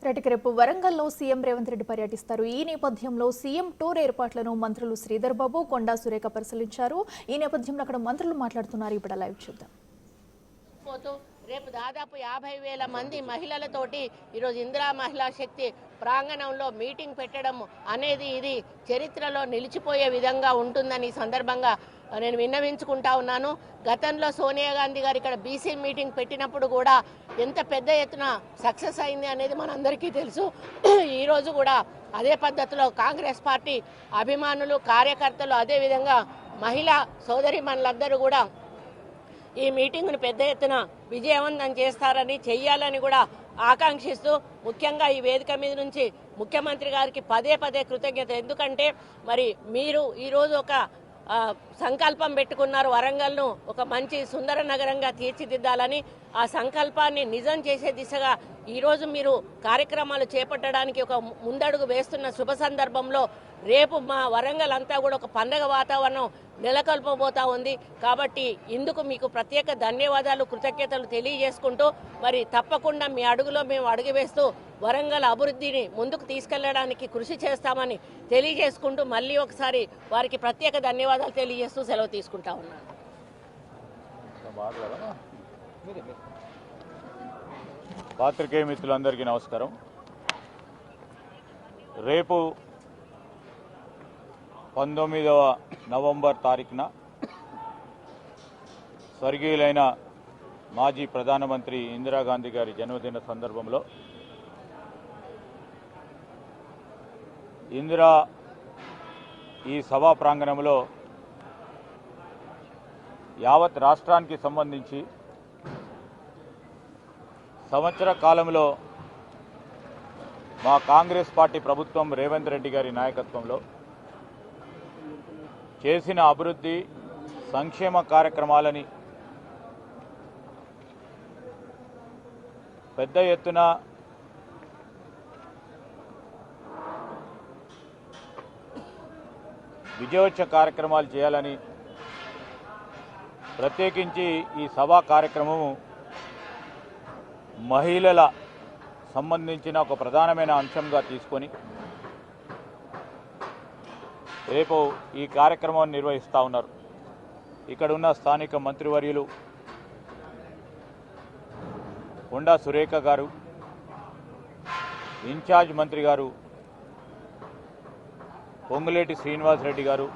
రేపు వరంగల్లో సీఎం రేవంత్ రెడ్డి పర్యటిస్తారు. ఈ నేపథ్యంలో సీఎం టూర్ ఏర్పాట్లను మంత్రులు శ్రీధర్ బాబు, కొండా సురేఖ పరిశీలించారు. ఈ నేపథ్యంలో అక్కడ మంత్రులు మాట్లాడుతున్నారు. ఇప్పుడు లైవ్ చూద్దాం. రేపు దాదాపు 50,000 మంది మహిళలతోటి ఈరోజు ఇందిరా మహిళా శక్తి ప్రాంగణంలో మీటింగ్ పెట్టడం అనేది ఇది చరిత్రలో నిలిచిపోయే విధంగా ఉంటుందని ఈ సందర్భంగా నేను విన్నవించుకుంటా ఉన్నాను. గతంలో సోనియా గాంధీ గారు ఇక్కడ బీసీ మీటింగ్ పెట్టినప్పుడు కూడా ఎంత పెద్ద ఎత్తున సక్సెస్ అయింది అనేది మనందరికీ తెలుసు. ఈరోజు కూడా అదే పద్ధతిలో కాంగ్రెస్ పార్టీ అభిమానులు, కార్యకర్తలు, అదేవిధంగా మహిళా సోదరిమణులందరూ కూడా ఈ మీటింగ్ను పెద్ద ఎత్తున విజయవంతం చేస్తారని, చెయ్యాలని కూడా ఆకాంక్షిస్తూ ముఖ్యంగా ఈ వేదిక మీద నుంచి ముఖ్యమంత్రి గారికి పదే పదే కృతజ్ఞత. ఎందుకంటే మరి మీరు ఈరోజు ఒక సంకల్పం పెట్టుకున్నారు, వరంగల్ను ఒక మంచి సుందర నగరంగా తీర్చిదిద్దాలని. ఆ సంకల్పాన్ని నిజం చేసే దిశగా ఈరోజు మీరు కార్యక్రమాలు చేపట్టడానికి ఒక ముందడుగు వేస్తున్న శుభ సందర్భంలో రేపు మా వరంగల్ అంతా కూడా ఒక పండగ వాతావరణం నెలకొల్పబోతా ఉంది. కాబట్టి ఇందుకు మీకు ప్రత్యేక ధన్యవాదాలు, కృతజ్ఞతలు తెలియజేసుకుంటూ మరి తప్పకుండా మీ అడుగులో మేము అడుగు వేస్తూ వరంగల్ అభివృద్ధిని ముందుకు తీసుకెళ్లడానికి కృషి చేస్తామని తెలియజేసుకుంటూ మళ్ళీ ఒకసారి వారికి ప్రత్యేక ధన్యవాదాలు తెలియజేస్తూ సెలవు తీసుకుంటా ఉన్నాను. పాత్రికేయ మిత్రులందరికీ నమస్కారం. రేపు 19వ నవంబర్ తారీఖున స్వర్గీయులైన మాజీ ప్రధానమంత్రి ఇందిరాగాంధీ గారి జన్మదిన సందర్భంలో ఈ సభా ప్రాంగణంలో యావత్ రాష్ట్రానికి సంబంధించి సంవత్సర కాలంలో మా కాంగ్రెస్ పార్టీ ప్రభుత్వం రేవంత్ రెడ్డి గారి నాయకత్వంలో చేసిన అభివృద్ధి సంక్షేమ కార్యక్రమాలని పెద్ద ఎత్తున విజయోత్సవ కార్యక్రమాలు చేయాలని ప్రత్యేకించి ఈ సభా కార్యక్రమము మహిళల సంబంధించిన ఒక ప్రధానమైన అంశంగా తీసుకొని రేపు ఈ కార్యక్రమాన్ని నిర్వహిస్తూ ఉన్నారు. ఇక్కడ ఉన్న స్థానిక మంత్రివర్యులు కొండా సురేఖ గారు, ఇన్ఛార్జ్ మంత్రి గారు పొంగులేటి శ్రీనివాసరెడ్డి గారు,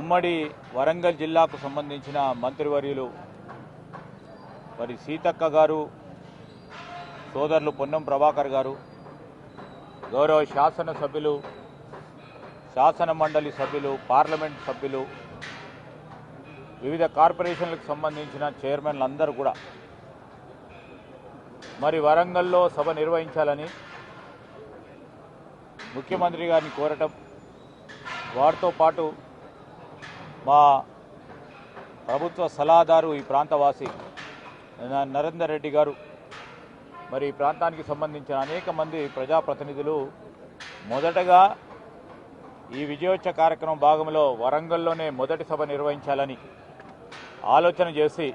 ఉమ్మడి వరంగల్ జిల్లాకు సంబంధించిన మంత్రివర్యులు మరి సీతక్క గారు, సోదరులు పొన్నం ప్రభాకర్ గారు, గౌరవ శాసనసభ్యులు, శాసన మండలి సభ్యులు, పార్లమెంట్ సభ్యులు, వివిధ కార్పొరేషన్లకు సంబంధించిన చైర్మన్లు అందరూ కూడా మరి వరంగల్లో సభ నిర్వహించాలని ముఖ్యమంత్రి గారిని కోరటం, వారితో పాటు మా ప్రభుత్వ సలహాదారు ఈ ప్రాంతవాసి నరేందర్ రెడ్డి గారు, మరి ఈ ప్రాంతానికి సంబంధించిన అనేక మంది ప్రజాప్రతినిధులు మొదటగా ఈ విజయోత్సవ కార్యక్రమం భాగంలో వరంగల్లోనే మొదటి సభ నిర్వహించాలని ఆలోచన చేసి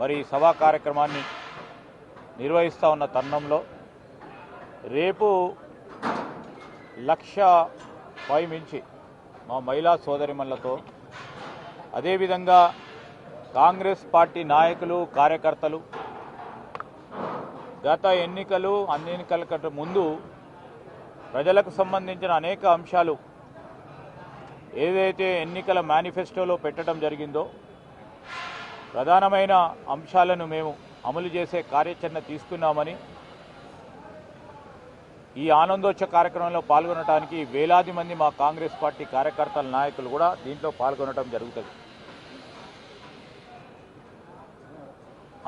మరి సభా కార్యక్రమాన్ని నిర్వహిస్తూ ఉన్న తరుణంలో రేపు 1,00,000 పైమించి మా మహిళా సోదరిమణులతో, అదేవిధంగా కాంగ్రెస్ పార్టీ నాయకులు, కార్యకర్తలు గత ఎన్నికలు, అన్ని ఎన్నికల కంటే ముందు ప్రజలకు సంబంధించిన అనేక అంశాలు ఏదైతే ఎన్నికల మేనిఫెస్టోలో పెట్టడం జరిగిందో ప్రధానమైన అంశాలను మేము అమలు చేసే కార్యాచరణ తీసుకున్నామని, ఈ ఆనందోత్సవ కార్యక్రమంలో పాల్గొనడానికి వేలాది మంది మా కాంగ్రెస్ పార్టీ కార్యకర్తల నాయకులు కూడా దీంట్లో పాల్గొనడం జరుగుతుంది.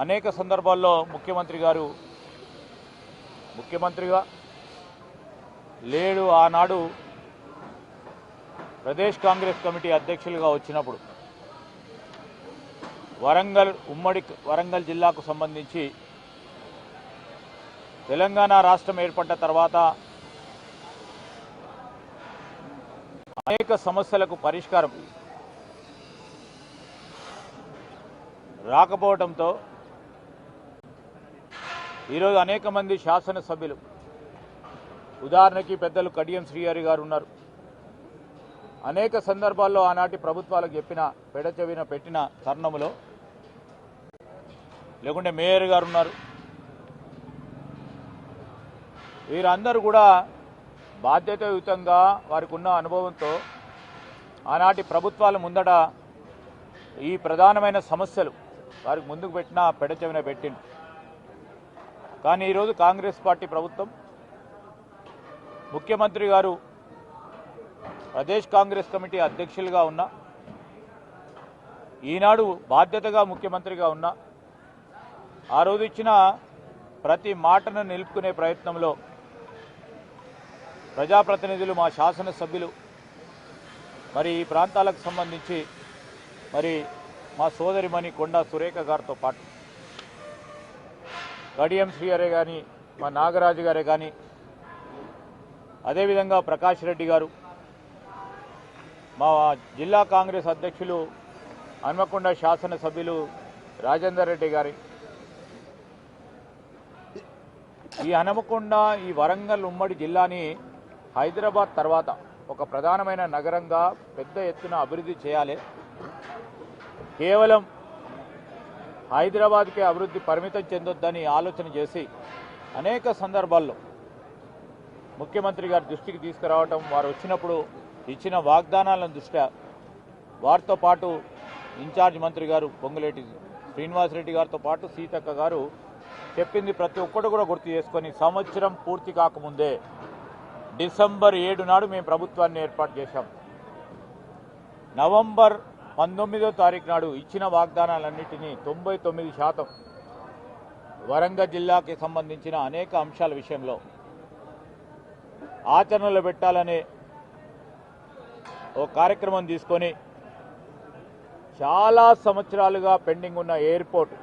అనేక సందర్భాల్లో ముఖ్యమంత్రిగా లేడు, ఆనాడు ప్రదేశ్ కాంగ్రెస్ కమిటీ అధ్యక్షులుగా వచ్చినప్పుడు ఉమ్మడి వరంగల్ జిల్లాకు సంబంధించి తెలంగాణ రాష్ట్రం ఏర్పడ్డ తర్వాత అనేక సమస్యలకు పరిష్కారం రాకపోవడంతో ఈరోజు అనేక మంది శాసనసభ్యులు, ఉదాహరణకి పెద్దలు కడియం శ్రీహరి గారు ఉన్నారు, అనేక సందర్భాల్లో ఆనాటి ప్రభుత్వాలకు చెప్పిన పెడచెవిన పెట్టిన తరుణంలో, లేకుంటే మేయర్ గారు ఉన్నారు, వీరందరూ కూడా బాధ్యతాయుతంగా వారికి ఉన్న అనుభవంతో ఆనాటి ప్రభుత్వాల ముందట ఈ ప్రధానమైన సమస్యలు వారికి ముందుకు పెట్టిన పెడచెవిన పెట్టింది. కానీ ఈరోజు కాంగ్రెస్ పార్టీ ప్రభుత్వం, ముఖ్యమంత్రి గారు ప్రదేశ్ కాంగ్రెస్ కమిటీ అధ్యక్షులుగా ఉన్న, ఈనాడు బాధ్యతగా ముఖ్యమంత్రిగా ఉన్న, ఆ రోజు ఇచ్చిన ప్రతి మాటను నిలుపుకునే ప్రయత్నంలో ప్రజాప్రతినిధులు, మా శాసనసభ్యులు, మరి ఈ ప్రాంతాలకు సంబంధించి మరి మా సోదరిమణి కొండా సురేఖ గారితో పాటు కడియం శ్రీహరే కానీ, మా నాగరాజు గారే కానీ, అదేవిధంగా ప్రకాష్ రెడ్డి గారు, మా జిల్లా కాంగ్రెస్ అధ్యక్షులు హన్మకొండ శాసనసభ్యులు రాజేందర్ రెడ్డి గారి, ఈ హన్మకొండ, ఈ వరంగల్ ఉమ్మడి జిల్లాని హైదరాబాద్ తర్వాత ఒక ప్రధానమైన నగరంగా పెద్ద ఎత్తున అభివృద్ధి చేయాలి, కేవలం హైదరాబాద్కే అభివృద్ధి పరిమితం చెందొద్దని ఆలోచన చేసి అనేక సందర్భాల్లో ముఖ్యమంత్రి గారి దృష్టికి తీసుకురావడం, వారు వచ్చినప్పుడు ఇచ్చిన వాగ్దానాలను దృష్ట్యా వారితో పాటు ఇన్ఛార్జ్ మంత్రి గారు పొంగులేటి శ్రీనివాసరెడ్డి గారితో పాటు సీతక్క గారు చెప్పింది ప్రతి ఒక్కటి కూడా గుర్తు చేసుకొని, సంవత్సరం పూర్తి కాకముందే డిసెంబర్ 7 నాడు మేము ప్రభుత్వాన్ని ఏర్పాటు చేశాం. నవంబర్ 19వ తారీఖు నాడు ఇచ్చిన వాగ్దానాలన్నింటినీ 99% వరంగల్ జిల్లాకి సంబంధించిన అనేక అంశాల విషయంలో ఆచరణలో పెట్టాలనే ఓ కార్యక్రమం తీసుకొని, చాలా సంవత్సరాలుగా పెండింగ్ ఉన్న ఎయిర్పోర్ట్,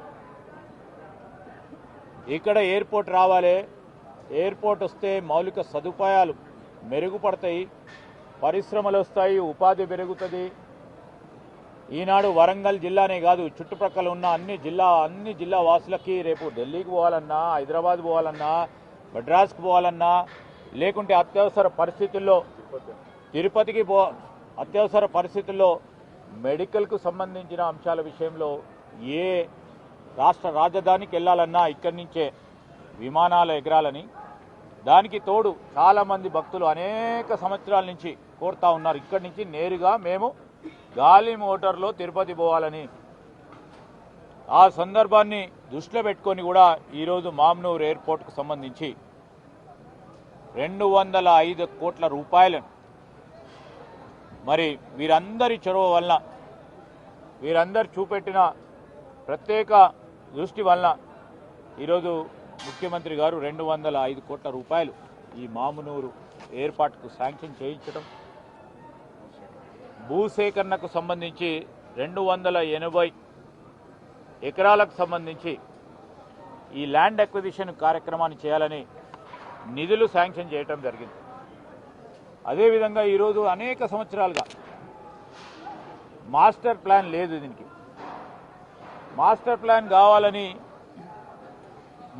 ఇక్కడ ఎయిర్పోర్ట్ రావాలి, ఎయిర్పోర్ట్ వస్తే మౌలిక సదుపాయాలు మెరుగుపడతాయి, పరిశ్రమలు వస్తాయి, ఉపాధి పెరుగుతుంది. ఈనాడు వరంగల్ జిల్లానే కాదు, చుట్టుప్రక్కల ఉన్న అన్ని జిల్లా వాసులకి రేపు ఢిల్లీకి పోవాలన్నా, హైదరాబాద్ పోవాలన్నా, మద్రాస్కి పోవాలన్నా, లేకుంటే అత్యవసర పరిస్థితుల్లో తిరుపతికి అత్యవసర పరిస్థితుల్లో మెడికల్కు సంబంధించిన అంశాల విషయంలో ఏ రాష్ట్ర రాజధానికి వెళ్ళాలన్నా ఇక్కడి నుంచే విమానాలు ఎగరాలని, దానికి తోడు చాలామంది భక్తులు అనేక సంవత్సరాల నుంచి కోరుతా ఉన్నారు, ఇక్కడి నుంచి నేరుగా మేము గాలి మోటార్లో తిరుపతి పోవాలని. ఆ సందర్భాన్ని దృష్టిలో పెట్టుకొని కూడా ఈరోజు మామ్నూర్ ఎయిర్పోర్ట్కు సంబంధించి 205 కోట్ల రూపాయలను మరి వీరందరి చొరవ వలన, వీరందరు చూపెట్టిన ప్రత్యేక దృష్టి వలన ఈరోజు ముఖ్యమంత్రి గారు 205 కోట్ల రూపాయలు ఈ మామునూరు ఏర్పాటుకు శాంక్షన్ చేయించడం, భూసేకరణకు సంబంధించి 280 ఎకరాలకు సంబంధించి ఈ ల్యాండ్ అక్విజిషన్ కార్యక్రమాన్ని చేయాలని నిధులు శాంక్షన్ చేయటం జరిగింది. అదేవిధంగా ఈరోజు అనేక సంవత్సరాలుగా మాస్టర్ ప్లాన్ లేదు, దీనికి మాస్టర్ ప్లాన్ కావాలని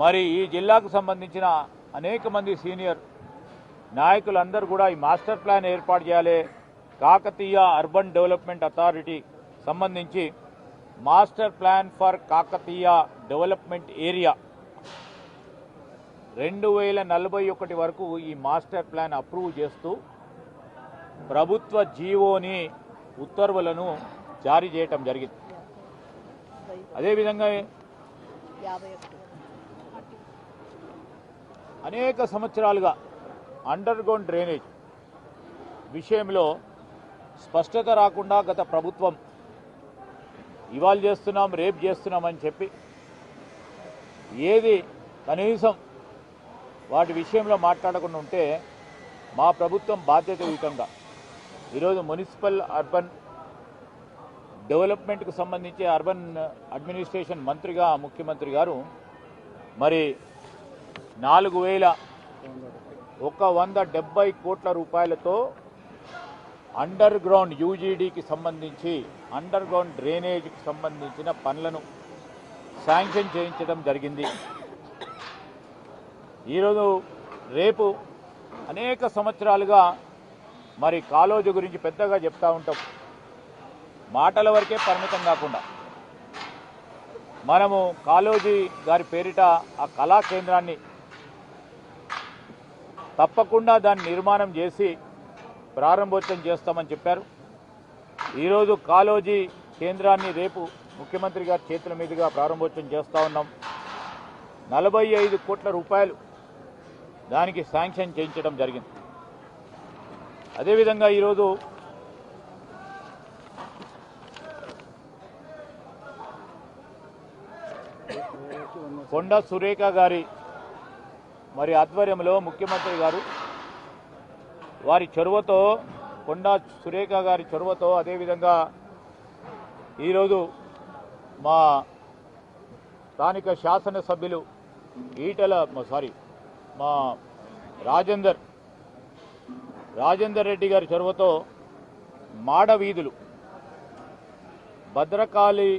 మరి ఈ జిల్లాకు సంబంధించిన అనేక మంది సీనియర్ నాయకులందరూ కూడా ఈ మాస్టర్ ప్లాన్ ఏర్పాటు చేయాలి, కాకతీయ అర్బన్ డెవలప్మెంట్ అథారిటీ సంబంధించి master plan for Kakatiya development area 2041 వరకు ఈ మాస్టర్ ప్లాన్ అప్రూవ్ చేస్తూ ప్రభుత్వ జీవోని ఉత్తర్వులను జారీ చేయటం జరిగింది. అదేవిధంగా అనేక సంవత్సరాలుగా అండర్ గ్రౌండ్ డ్రైనేజ్ విషయంలో స్పష్టత రాకుండా గత ప్రభుత్వం ఇవాళ చేస్తున్నాం, రేపు చేస్తున్నామని చెప్పి ఏది కనీసం వాటి విషయంలో మాట్లాడకుండా ఉంటే మా ప్రభుత్వం బాధ్యతాయుతంగా ఈరోజు మున్సిపల్ అర్బన్ డెవలప్మెంట్కు సంబంధించి అర్బన్ అడ్మినిస్ట్రేషన్ మంత్రిగా ముఖ్యమంత్రి గారు మరి 4170 కోట్ల రూపాయలతో అండర్ గ్రౌండ్ యూజీడీకి సంబంధించి అండర్ గ్రౌండ్ డ్రైనేజ్కి సంబంధించిన పనులను శాంక్షన్ చేయించడం జరిగింది. ఈరోజు రేపు అనేక సంవత్సరాలుగా మరి కాళోజీ గురించి పెద్దగా చెప్తా ఉంటాం. మాటల వరకే పరిమితం కాకుండా మనము కాళోజీ గారి పేరిట ఆ కళా కేంద్రాన్ని తప్పకుండా దాన్ని నిర్మాణం చేసి ప్రారంభోత్సవం చేస్తామని చెప్పారు. ఈరోజు కాళోజీ కేంద్రాన్ని రేపు ముఖ్యమంత్రి గారి చేతుల మీదుగా ప్రారంభోత్సవం చేస్తూ ఉన్నాం. 45 కోట్ల రూపాయలు దానికి శాంక్షన్ చేయించడం జరిగింది. అదేవిధంగా ఈరోజు కొండా సురేఖ గారి మరి ఆధ్వర్యంలో ముఖ్యమంత్రి గారు వారి చొరవతో కొండా సురేఖ గారి చొరవతో అదేవిధంగా ఈరోజు మా స్థానిక శాసనసభ్యులు మా రాజేందర్ రెడ్డి గారి చొరవతో మాడ వీధులు భద్రకాళి